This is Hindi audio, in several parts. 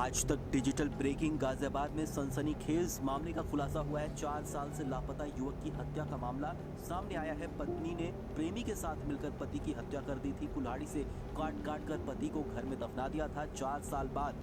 आज तक डिजिटल ब्रेकिंग गाजियाबाद में सनसनीखेज मामले का खुलासा हुआ है। 4 साल से लापता युवक की हत्या का मामला सामने आया है। पत्नी ने प्रेमी के साथ मिलकर पति की हत्या कर दी थी। कुल्हाड़ी से काट काट कर पति को घर में दफना दिया था। 4 साल बाद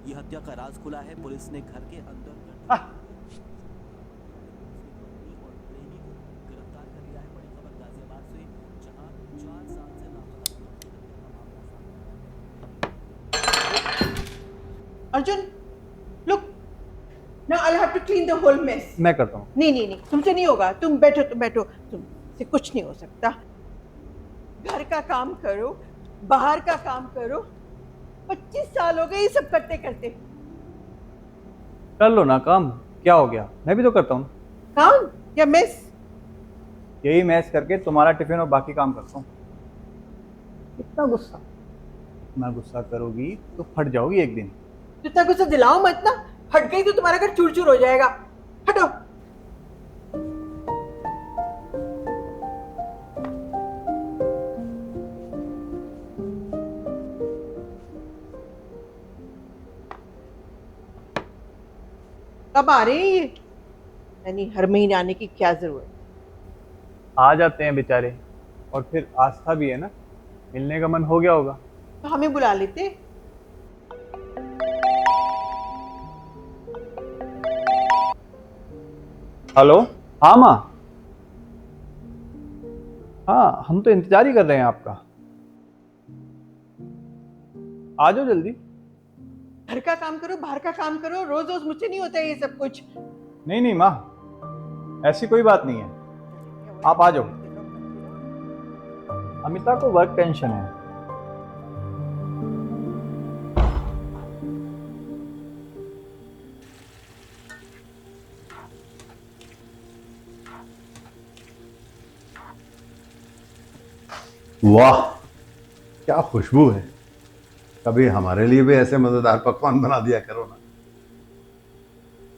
ये हत्या का राज खुला है। पुलिस ने घर के अंदर गिरफ्तार कर लिया है। बड़ी खबर गाजियाबाद से, जहां 4 साल से लापता युवक की हत्या का मामला Arjun, look. Now I'll have to clean the whole mess. मैं करता हूँ। नहीं, तुमसे नहीं होगा। तुम बैठो। तुमसे कुछ नहीं हो सकता। घर का काम करो, बाहर का काम करो। 25 साल हो गए ये सब करते करते। कर लो ना काम, क्या हो गया, मैं भी तो करता हूँ। काम या मेस? यही मैच करके तुम्हारा टिफिन और बाकी काम करता हूँ। इतना गुस्सा? मैं गुस्सा करोगी तो फट जाओगी एक दिन। इतना गुस्सा दिलाओ मत ना। हट गई तो तुम्हारा घर चूर चूर हो जाएगा। हटो। कब आ रहे हैं ये? यानी हर महीने आने की क्या जरूरत? आ जाते हैं बेचारे, और फिर आस्था भी है ना, मिलने का मन हो गया होगा। तो हमें बुला लेते। हेलो। हाँ माँ। हाँ, हम तो इंतजार ही कर रहे हैं आपका। आ जाओ जल्दी। घर का काम करो, बाहर का काम करो। रोज रोज मुझसे नहीं होता है ये सब कुछ। नहीं माँ, ऐसी कोई बात नहीं है, आप आ जाओ। अमिता को वर्क टेंशन है। वाह, क्या खुशबू है। कभी हमारे लिए भी ऐसे मजेदार पकवान बना दिया करो ना।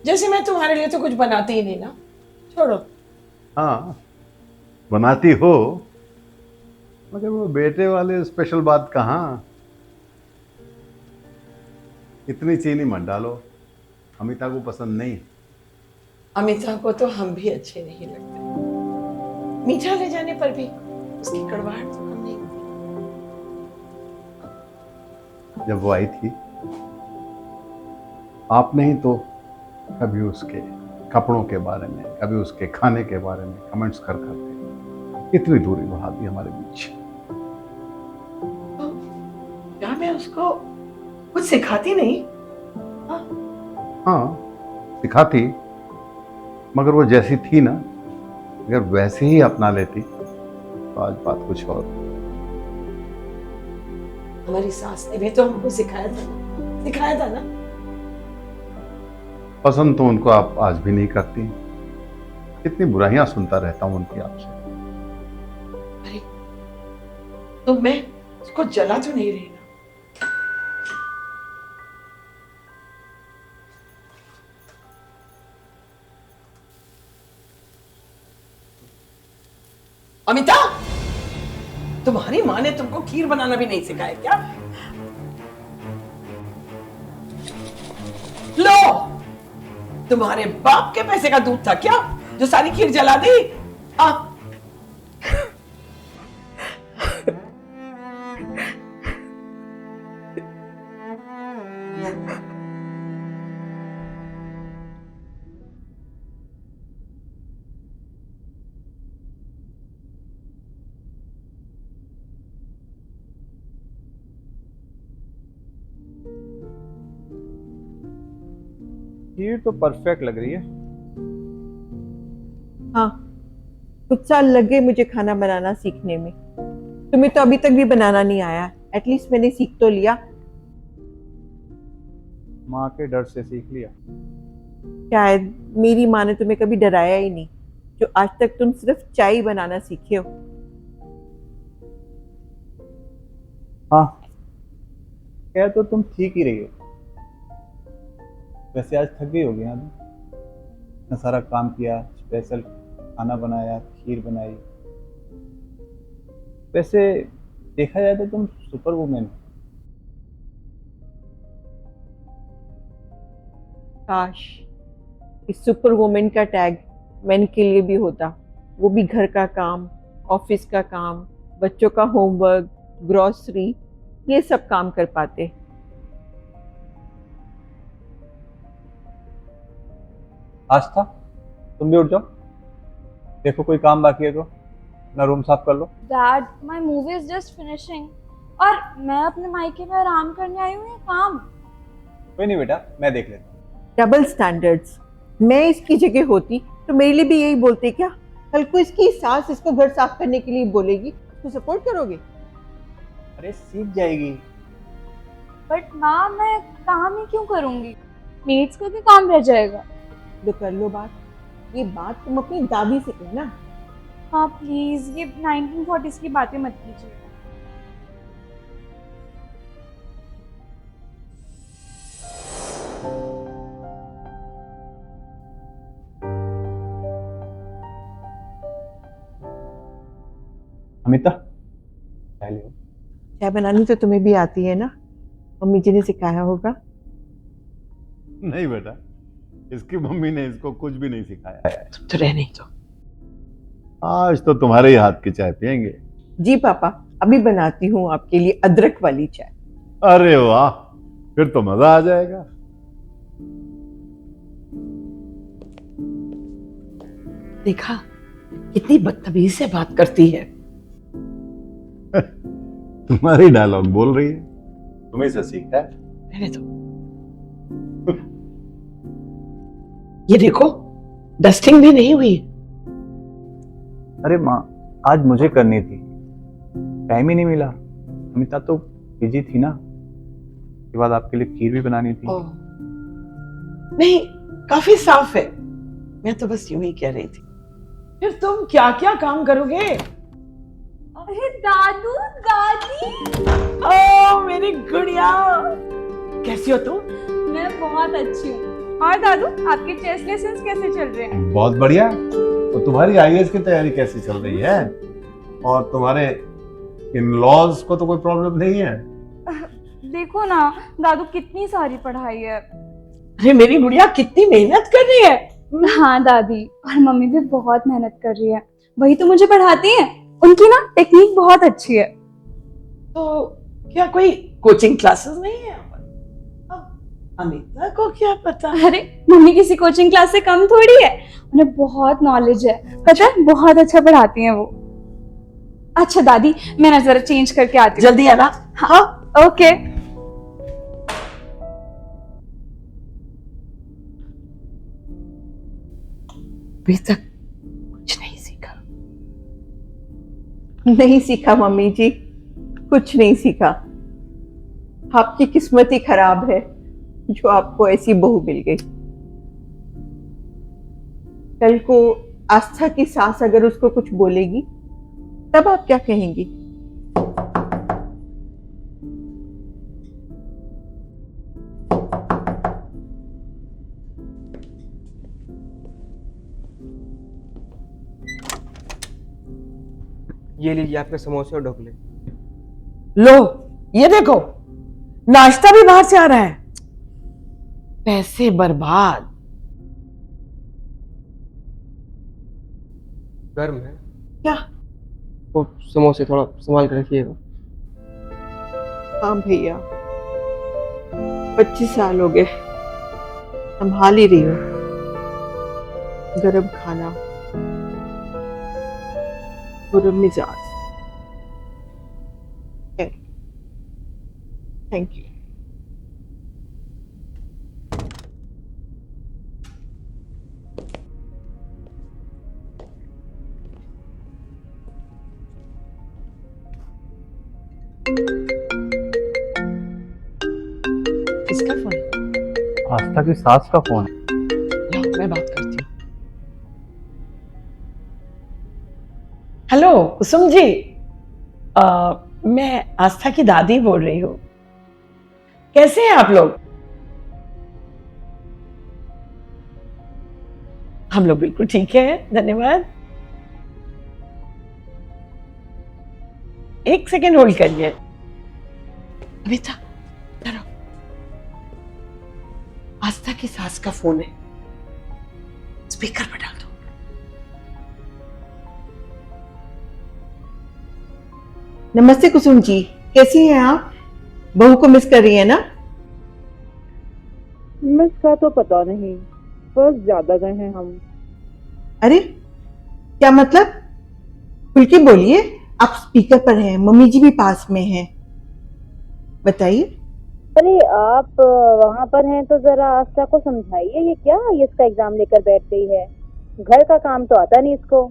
जैसे मैं तुम्हारे लिए तो कुछ बनाती ही नहीं ना। छोड़ो। हाँ, बनाती हो, मगर वो बेटे वाले स्पेशल बात कहाँ। इतनी चीनी मत डालो, अमिता को पसंद नहीं। अमिता को तो हम भी अच्छे नहीं लगते। मीठा ले जाने पर भी उसकी कड़वाहट तो कम नहीं होती। जब वो आई थी, आपने ही तो कभी उसके कपड़ों के बारे में, कभी उसके खाने के बारे में कमेंट्स कर करके इतनी दूरी बढ़ा दी हमारे बीच। तो क्या मैं उसको कुछ सिखाती नहीं? हाँ, सिखाती, मगर वो जैसी थी ना, अगर वैसे ही अपना लेती तो आज बात कुछ और। हमारी सास ने भी तो हमको सिखाया था ना। पसंद तो उनको आप आज भी नहीं करती। कितनी बुराइयां सुनता रहता हूं उनकी आपसे। अरे तो मैं उसको जला तो नहीं रही ना। अमिता, तुम्हारी माँ ने तुमको खीर बनाना भी नहीं सिखाया क्या? लो, तुम्हारे बाप के पैसे का दूध था क्या जो सारी खीर जला दी? आ, खीर तो परफेक्ट लग रही है। हाँ, कुछ साल लग गए मुझे खाना बनाना सीखने में। तुम्हें तो अभी तक भी बनाना नहीं आया। एटलीस्ट मैंने सीख तो लिया। माँ के डर से सीख लिया। शायद मेरी माँ ने तुम्हें कभी डराया ही नहीं, जो आज तक तुम सिर्फ चाय बनाना सीखे हो। हाँ, कह तो तुम ठीक ही रही हो। वैसे आज थक गई होगी ना तुम? इतना सारा काम किया, स्पेशल खाना बनाया, खीर बनाई। वैसे देखा जाए तो तुम सुपर वुमेन हो। काश इस सुपर वुमेन का टैग मैन के लिए भी होता, वो भी घर का काम, ऑफिस का काम, बच्चों का होमवर्क, ग्रोसरी, ये सब काम कर पाते। आस्था, तुम भी उठ जाओ, देखो कोई काम बाकी है तो अपना रूम साफ कर लो। Dad, my movie is just finishing और मैं अपने मायके में आराम करने आई हूँ। ये काम कोई नहीं बेटा, मैं देख लेता हूँ। Double standards. मैं इसकी जगह होती तो मेरे लिए भी यही बोलते क्या? कल को इसकी सास इसको घर साफ करने के लिए बोलेगी तो सपोर्ट करोगे? अरे सीख जाएगी। बट माँ, मैं काम ही क्यों करूँगी? मेड्स का भी काम रह जाएगा। तो कर लो बात। ये बात तुम अपनी दादी से कहना। हाँ प्लीज, ये 1940s की बातें मत कीजिए। अमिता, पहले हो। चाय बनानी तो तुम्हें भी आती है ना? मम्मी जी ने सिखाया होगा। नहीं बेटा, इसकी मम्मी ने इसको कुछ भी नहीं सिखाया है। तुम तो रहने दो। आज तो तुम्हारे ही हाथ की चाय पियेंगे। जी पापा, अभी बनाती हूँ आपके लिए अदरक वाली चाय। अरे वाह, फिर तो मजा आ जाएगा। देखा कितनी बदतमीजी से बात करती है। तुम्हारी डायलॉग बोल रही है, तुम्हें से सीखा है। रहने दो। ये देखो, डस्टिंग भी नहीं हुई। अरे माँ, आज मुझे करनी थी, टाइम ही नहीं मिला। अमिता तो बिजी थी ना, उसके बाद आपके लिए खीर भी बनानी थी। ओह, नहीं, काफी साफ है। मैं तो बस यूं ही कह रही थी। फिर तुम क्या क्या काम करोगे? अरे दादू, दादी, ओ मेरी गुड़िया, कैसी हो तुम? मैं बहुत अच्छी हूँ। और दादू, आपके चेस लेसन्स कैसे चल रहे हैं? बहुत बढ़िया। तो तुम्हारी आईएएस की तैयारी कैसी चल रही है? और तुम्हारे इन-लॉज को तो कोई प्रॉब्लम नहीं है? देखो ना दादू, कितनी सारी पढ़ाई है। अरे मेरी गुड़िया कितनी मेहनत कर रही है। हाँ दादी, और मम्मी भी बहुत मेहनत कर रही है। वही तो मुझे पढ़ाती हैं। उनकी ना टेक्निक बहुत अच्छी है। तो क्या कोई कोचिंग क्लासेस नहीं है? अमिता को क्या पता? अरे मम्मी किसी कोचिंग क्लास से कम थोड़ी है, उन्हें बहुत नॉलेज है। पता है, बहुत अच्छा पढ़ाती हैं वो। अच्छा दादी, मैं ना जरा चेंज करके आती हूँ। जल्दी आना। हाँ, ओके। अभी तक कुछ नहीं सीखा। नहीं सीखा मम्मी जी, कुछ नहीं सीखा। आपकी किस्मत ही खराब है जो आपको ऐसी बहू मिल गई। कल को आस्था की सास अगर उसको कुछ बोलेगी तब आप क्या कहेंगी? ये लीजिए आपके समोसे और ढोकले। लो, ये देखो, नाश्ता भी बाहर से आ रहा है। पैसे बर्बाद। गर्म है क्या? वो समोसे थोड़ा संभाल कर रखिएगा। हाँ भैया, 25 साल हो गए, संभाल ही रही हूँ। गरम खाना, गरम मिजाज। Thank you. किसका फोन है? आस्था की सास का फोन है। लो, मैं बात करती हूँ। हेलो कुसुम जी, मैं आस्था की दादी बोल रही हूँ। कैसे हैं आप लोग? हम लोग बिल्कुल ठीक है, धन्यवाद। एक सेकेंड होल्ड करिए। अमिता, आस्था की सास का फोन है, स्पीकर पर डाल दो। नमस्ते कुसुम जी, कैसी हैं आप? बहू को मिस कर रही है ना? मिस का तो पता नहीं, बस ज्यादा गए हैं हम। अरे क्या मतलब? खुल के बोलिए, आप स्पीकर पर हैं, मम्मी जी भी पास में हैं, बताइए। अरे आप वहाँ पर हैं तो जरा आस्था को समझाइए, ये क्या इसका एग्जाम लेकर बैठ गई है। घर का काम तो आता नहीं इसको।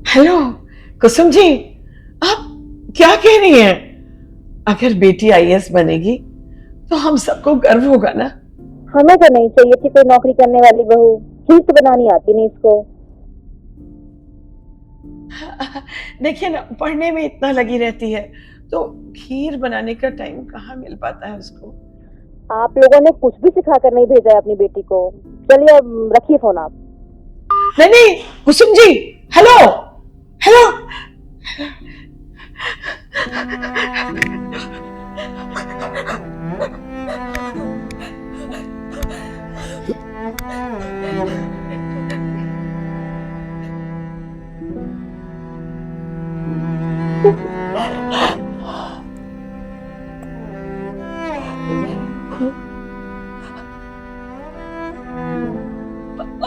हेलो कुसुम जी, आप क्या कह रही हैं? अगर बेटी आईएएस बनेगी तो हम सबको गर्व होगा ना। हमें तो नहीं चाहिए थी कोई नौकरी करने वाली बहू, खीर तो बनानी आती नहीं इसको। देखिए ना, पढ़ने में इतना लगी रहती है तो खीर बनाने का टाइम कहाँ मिल पाता है उसको। आप लोगों ने कुछ भी सिखा कर नहीं भेजा है अपनी बेटी को। चलिए अब रखिए फोन आप। नहीं नहीं Kusum ji, hello hello.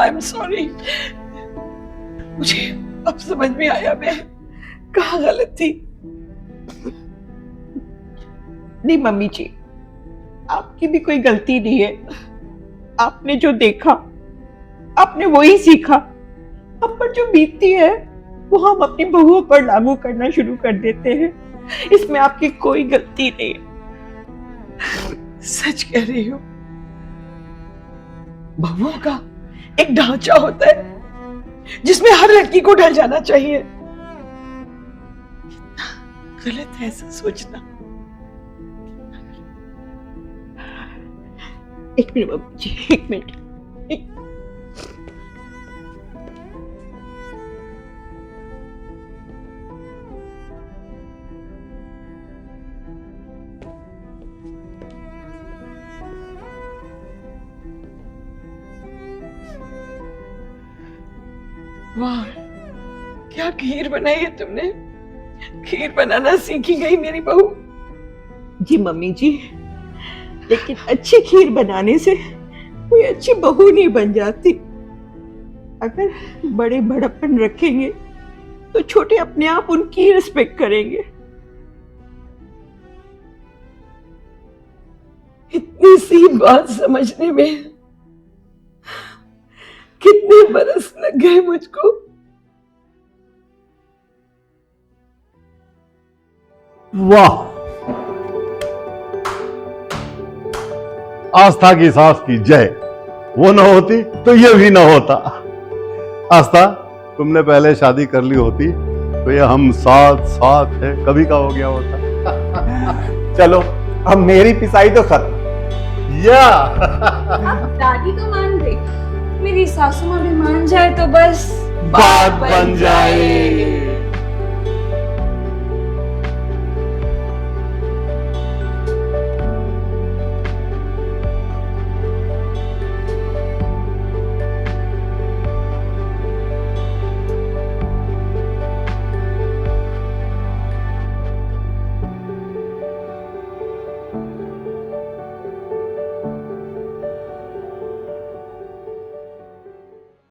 I'm sorry. मुझे अब समझ में आया मैं कहाँ गलत थी। नहीं मम्मी जी, आपकी भी कोई गलती नहीं है। आपने जो देखा आपने वही सीखा। अब पर जो बीतती है वो हम अपनी बहुओं पर लागू करना शुरू कर देते हैं। इसमें आपकी कोई गलती नहीं है। सच कह रही हो। बहुओं का एक ढांचा होता है जिसमें हर लड़की को ढल जाना चाहिए। कितना गलत है ऐसा सोचना। एक मिनट मम्मी जी, एक मिनट। वाह, क्या खीर बनाई है तुमने। खीर बनाना सीखी गई मेरी बहू। जी मम्मी जी, लेकिन अच्छी खीर बनाने से कोई अच्छी बहू नहीं बन जाती। अगर बड़े बड़प्पन रखेंगे तो छोटे अपने आप उनकी रिस्पेक्ट करेंगे। इतनी सी बात समझने में कितने बरस लग गए मुझको। वाह, आस्था की सास की जय। वो न होती तो ये भी न होता। आस्था, तुमने पहले शादी कर ली होती तो ये हम साथ साथ है कभी का हो गया होता। चलो अब मेरी पिसाई तो खत्म। या अब दादी तो मान गई, मेरी सासू माँ भी मान जाए तो बस बात बन जाए।